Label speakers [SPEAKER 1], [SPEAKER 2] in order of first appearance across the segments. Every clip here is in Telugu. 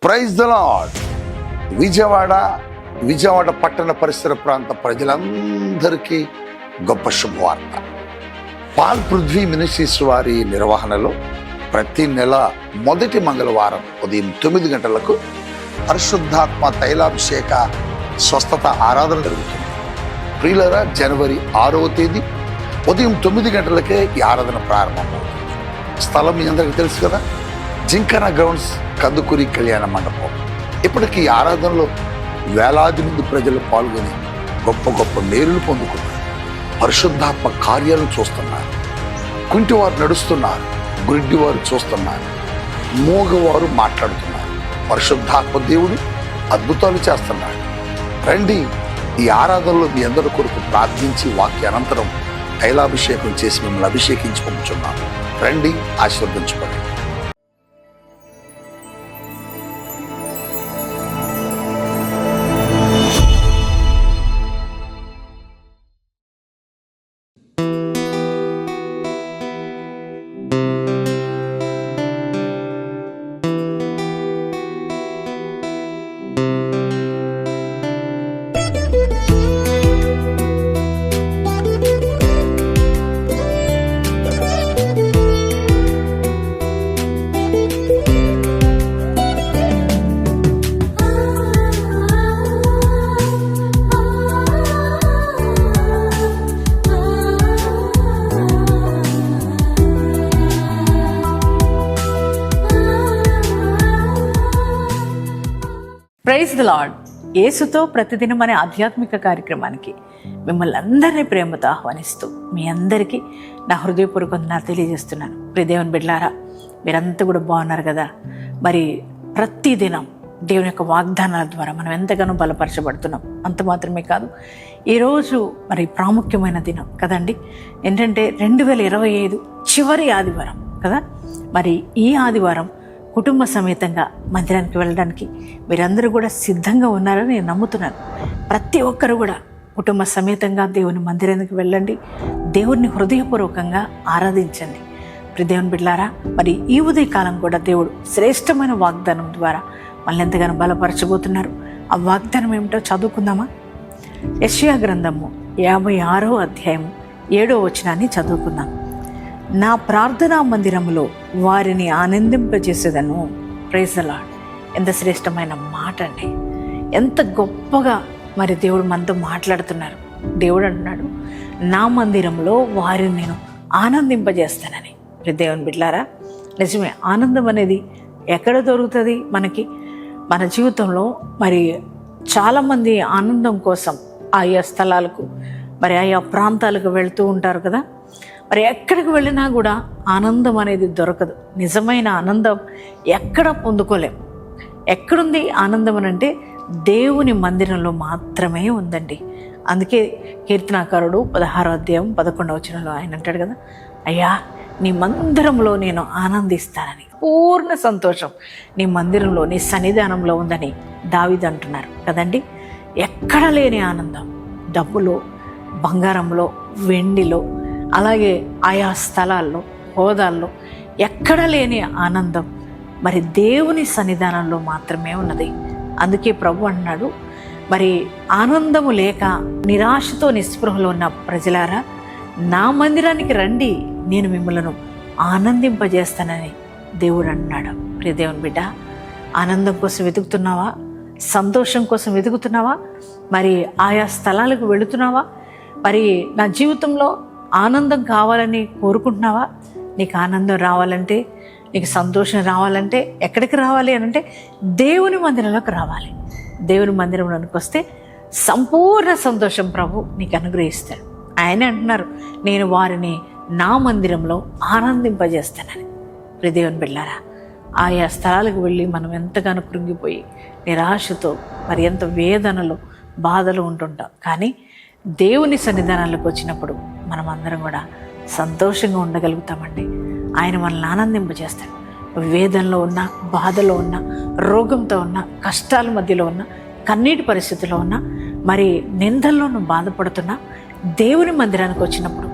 [SPEAKER 1] Praise the lord. విజయవాడ పట్టణ పరిసర ప్రాంత ప్రజలందరికీ గొప్ప శుభవార్త. పాల్ పృథ్వీ మినిస్ట్రీస్ వారి నిర్వహణలో ప్రతి నెల మొదటి మంగళవారం ఉదయం 9 గంటలకు పరిశుద్ధాత్మ తైలాభిషేక స్వస్థత ఆరాధన జరుగుతుంది. ప్రియులారా, జనవరి 6వ తేదీ ఉదయం 9 గంటలకే ఈ ఆరాధన ప్రారంభమవుతుంది. స్థలం మీ అందరికీ తెలుసు కదా, జింకన గ్రౌండ్స్, కందుకూరి కళ్యాణ మండపం. ఇప్పటికీ ఈ ఆరాధనలో వేలాది మంది ప్రజలు పాల్గొని గొప్ప గొప్ప మేలులు పొందుకున్నారు. పరిశుద్ధాత్మ కార్యాలను చూస్తున్నారు. కుంటివారు నడుస్తున్నారు, గుడ్డివారు చూస్తున్నారు, మూగవారు మాట్లాడుతున్నారు. పరిశుద్ధాత్మ దేవుడు అద్భుతాలు చేస్తున్నాడు. రండి, ఈ ఆరాధనలో మీ అందరి కొరకు ప్రార్థించి వాక్య అనంతరం తైలాభిషేకం చేసి మిమ్మల్ని అభిషేకించి పంపుచున్నాను. రండి, ఆశీర్వదించబడండి.
[SPEAKER 2] Praise the lord. యేసుతో ప్రతిదినం అనే ఆధ్యాత్మిక కార్యక్రమానికి మిమ్మల్ని అందరినీ ప్రేమతో ఆహ్వానిస్తూ మీ అందరికీ నా హృదయపూర్వక వందనాలు తెలియజేస్తున్నాను. ప్రియ దేవుని బిడ్డలారా, మీరంతా కూడా బాగున్నారు కదా. మరి ప్రతిదినం దేవుని యొక్క వాగ్దానాల ద్వారా మనం ఎంతగానో బలపరచబడుతున్నాం. అంత మాత్రమే కాదు, ఈరోజు మరి ప్రాముఖ్యమైన దినం కదండి. ఏంటంటే 2025 చివరి ఆదివారం కదా. మరి ఈ ఆదివారం కుటుంబ సమేతంగా మందిరానికి వెళ్ళడానికి మీరందరూ కూడా సిద్ధంగా ఉన్నారని నేను నమ్ముతున్నాను. ప్రతి ఒక్కరు కూడా కుటుంబ సమేతంగా దేవుని మందిరానికి వెళ్ళండి, దేవుడిని హృదయపూర్వకంగా ఆరాధించండి. ప్రియ దేవుని బిడ్డలారా, మరి ఈ ఉదయకాలం కూడా దేవుడు శ్రేష్టమైన వాగ్దానం ద్వారా మనల్ని ఎంతగానో బలపరచబోతున్నారు. ఆ వాగ్దానం ఏమిటో చదువుకుందామా? యెషయా గ్రంథము 56వ అధ్యాయం 7వ వచనాన్ని చదువుకుందాం. నా ప్రార్థనా మందిరములో వారిని ఆనందింపజేసేదను. Praise the lord. ఎంత శ్రేష్టమైన మాట అండి. ఎంత గొప్పగా మరి దేవుడు మనతో మాట్లాడుతున్నారు. దేవుడు అంటున్నాడు, నా మందిరంలో వారిని నేను ఆనందింపజేస్తానని. దేవుని బిడ్డలారా, నిజమే, ఆనందం అనేది ఎక్కడ దొరుకుతుంది మనకి? మన జీవితంలో మరి చాలామంది ఆనందం కోసం ఆయా స్థలాలకు మరి ఆయా ప్రాంతాలకు వెళ్తూ ఉంటారు కదా. మరి ఎక్కడికి వెళ్ళినా కూడా ఆనందం అనేది దొరకదు. నిజమైన ఆనందం ఎక్కడ పొందుకోలేం. ఎక్కడుంది ఆనందం అని అంటే దేవుని మందిరంలో మాత్రమే ఉందండి. అందుకే కీర్తనాకారుడు 16వ అధ్యాయం 11వ వచనంలో ఆయన అంటాడు కదా, అయ్యా నీ మందిరంలో నేను ఆనందిస్తానని. పూర్ణ సంతోషం నీ మందిరంలో, నీ సన్నిధానంలో ఉందని దావీదు అంటున్నారు కదండి. ఎక్కడ లేని ఆనందం డబ్బులో, బంగారంలో, వెండిలో, అలాగే ఆయా స్థలాల్లో, హోదాల్లో ఎక్కడ లేని ఆనందం మరి దేవుని సన్నిధానంలో మాత్రమే ఉన్నది. అందుకే ప్రభు అన్నాడు, మరి ఆనందము లేక నిరాశతో నిస్పృహలో ఉన్న ప్రజలారా, నా మందిరానికి రండి, నేను మిమ్మల్ని ఆనందింపజేస్తానని దేవుడు అన్నాడు. ప్రియ దేవుని బిడ్డ, ఆనందం కోసం వెతుకుతున్నావా? సంతోషం కోసం వెతుకుతున్నావా? మరి ఆయా స్థలాలకు వెళుతున్నావా? మరి నా జీవితంలో ఆనందం కావాలని కోరుకుంటున్నావా? నీకు ఆనందం రావాలంటే, నీకు సంతోషం రావాలంటే ఎక్కడికి రావాలి అని అంటే దేవుని మందిరంలోకి రావాలి. దేవుని మందిరంలోకి వస్తే సంపూర్ణ సంతోషం ప్రభు నీకు అనుగ్రహిస్తాడు. ఆయనే అంటున్నారు, నేను వారిని నా మందిరంలో ఆనందింపజేస్తానని. ప్రియ దేవుని బిడ్డలారా, ఆయా స్థలాలకు వెళ్ళి మనం ఎంతగానో కృంగిపోయి నిరాశతో మరి ఎంత వేదనలో, బాధలు ఉంటుంటాం. కానీ దేవుని సన్నిధానాలకు వచ్చినప్పుడు మనం అందరం కూడా సంతోషంగా ఉండగలుగుతామండి. ఆయన మనల్ని ఆనందింపజేస్తాడు. వేదనలో ఉన్న, బాధలో ఉన్న, రోగంతో ఉన్న, కష్టాల మధ్యలో ఉన్న, కన్నీటి పరిస్థితిలో ఉన్న, మరి నిందల్లో నువ్వు బాధపడుతున్నా, దేవుని మందిరానికి వచ్చినప్పుడు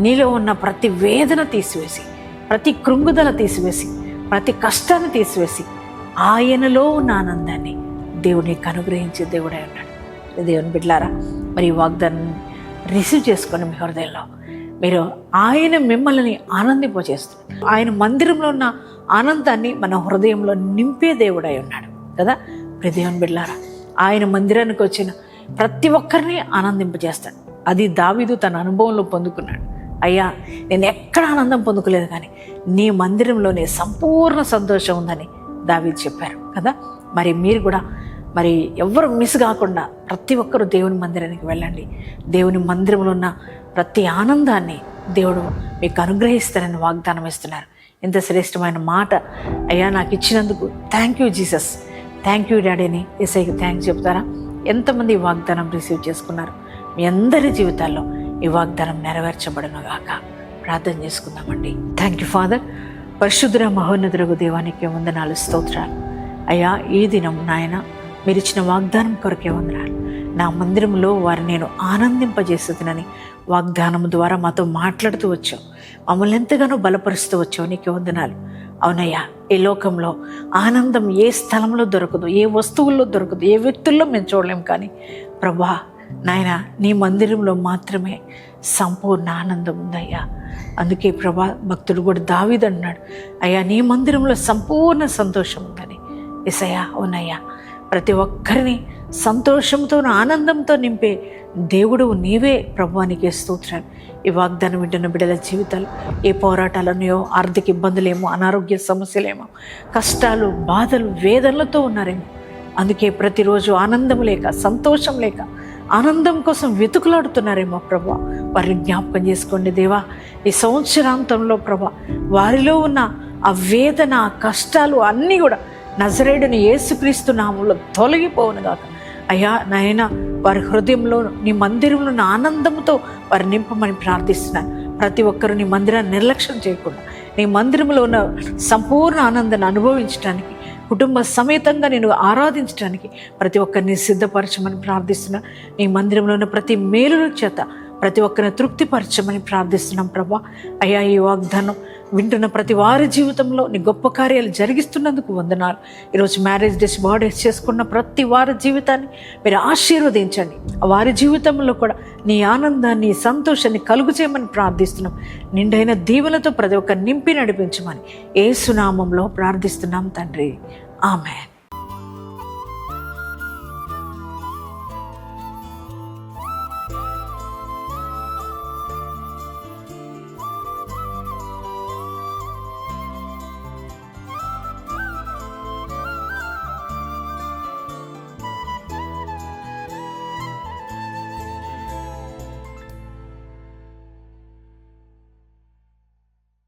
[SPEAKER 2] నీలో ఉన్న ప్రతి వేదన తీసివేసి, ప్రతి కృంగుదల తీసివేసి, ప్రతి కష్టాన్ని తీసివేసి ఆయనలో ఉన్న ఆనందాన్ని దేవుడు నీకు అనుగ్రహించే దేవుడై ఉన్నాడు. దేవుని బిడ్డలారా, మరి ఈ వాగ్దానం రిసీవ్ చేసుకొని మీ హృదయంలో మీరు ఆయన మిమ్మల్ని ఆనందింపజేస్తున్నారు. ఆయన మందిరంలో ఉన్న ఆనందాన్ని మన హృదయంలో నింపే దేవుడై ఉన్నాడు కదా. దేవుని బిడ్డలారా, ఆయన మందిరానికి వచ్చిన ప్రతి ఒక్కరిని ఆనందింపజేస్తాడు. అది దావీదు తన అనుభవంలో పొందుకున్నాడు. అయ్యా, నేను ఎక్కడ ఆనందం పొందుకోలేదు, కానీ నీ మందిరంలోనే సంపూర్ణ సంతోషం ఉందని దావీదు చెప్పారు కదా. మరి మీరు కూడా మరి ఎవ్వరు మిస్ కాకుండా ప్రతి ఒక్కరూ దేవుని మందిరానికి వెళ్ళండి. దేవుని మందిరంలో ఉన్న ప్రతి ఆనందాన్ని దేవుడు మీకు అనుగ్రహిస్తారని వాగ్దానం ఇస్తున్నారు. ఎంత శ్రేష్టమైన మాట అయ్యా నాకు ఇచ్చినందుకు thank you Jesus, thank you డాడీని యేసయ్యకి థ్యాంక్స్ చెప్తారా? ఎంతమంది ఈ వాగ్దానం రిసీవ్ చేసుకున్నారు? మీ అందరి జీవితాల్లో ఈ వాగ్దానం నెరవేర్చబడునుగాక. ప్రార్థన చేసుకుందామండి. Thank you father. పరిశుద్ధుర మహోన్నతులకు దేవానికి వందనాలు, స్తోత్రాలు. అయ్యా, ఈ దినం నాయన మీరు ఇచ్చిన వాగ్దానం కొరకే వందనాలు. నా మందిరంలో వారిని నేను ఆనందింపజేస్తుందని వాగ్దానం ద్వారా మాతో మాట్లాడుతూ వచ్చావు, మమ్మల్ని ఎంతగానో బలపరుస్తూ వచ్చావు. నీకే వందనాలు. అవునయ్యా, ఈ లోకంలో ఆనందం ఏ స్థలంలో దొరకదు, ఏ వస్తువుల్లో దొరకదు, ఏ వ్యక్తుల్లో మేము చూడలేం. కానీ ప్రభా నాయన, నీ మందిరంలో మాత్రమే సంపూర్ణ ఆనందం ఉందయ్యా. అందుకే ప్రభా భక్తుడు కూడా దావీదు అన్నాడు, అయ్యా నీ మందిరంలో సంపూర్ణ సంతోషం ఉందని. యేసయ్యా, అవునయ్యా, ప్రతి ఒక్కరిని సంతోషంతో ఆనందంతో నింపే దేవుడు నీవే ప్రభువానికి స్తోత్రాలు. ఈ వాగ్దానం వింటున్న బిడ్డల జీవితాలు ఏ పోరాటాలనో, ఆర్థిక ఇబ్బందులేమో, అనారోగ్య సమస్యలేమో, కష్టాలు, బాధలు, వేదనలతో ఉన్నారేమో. అందుకే ప్రతిరోజు ఆనందం లేక, సంతోషం లేక, ఆనందం కోసం వెతుకులాడుతున్నారేమో ప్రభా. వారిని జ్ఞాపకం చేసుకోండి దేవా. ఈ సంవత్సరాంతంలో ప్రభా వారిలో ఉన్న ఆ వేదన, ఆ కష్టాలు అన్నీ కూడా నజరేయుడైన యేసుక్రీస్తు నామములో తొలగిపోవునుగాక. అయ్యా నాయన, వారి హృదయంలో నీ మందిరంలో ఉన్న ఆనందంతో వారి నింపమని ప్రార్థిస్తున్నాను. ప్రతి ఒక్కరు నీ మందిరాన్ని నిర్లక్ష్యం చేయకుండా నీ మందిరంలో ఉన్న సంపూర్ణ ఆనందాన్ని అనుభవించడానికి, కుటుంబ సమేతంగా నేను ఆరాధించడానికి ప్రతి ఒక్కరిని సిద్ధపరచమని ప్రార్థిస్తున్నా. నీ మందిరంలో ఉన్న ప్రతి మేలుల చేత ప్రతి ఒక్కరిని తృప్తిపరచమని ప్రార్థిస్తున్నాం ప్రభా. అయ్యా, ఈ వాగ్దానం వింటున్న ప్రతి వారి జీవితంలో నీ గొప్ప కార్యాలు జరిగిస్తున్నందుకు వందనాలు. ఈరోజు మ్యారేజ్ డేస్, బర్త్డేస్ చేసుకున్న ప్రతి వారి జీవితాన్ని మీరు ఆశీర్వదించండి. వారి జీవితంలో కూడా నీ ఆనందాన్ని, సంతోషాన్ని కలుగు చేయమని ప్రార్థిస్తున్నాం. నిండైన దీవెనతో ప్రతి ఒక్క నింపి నడిపించమని యేసు నామములో ప్రార్థిస్తున్నాం తండ్రి. ఆమేన్.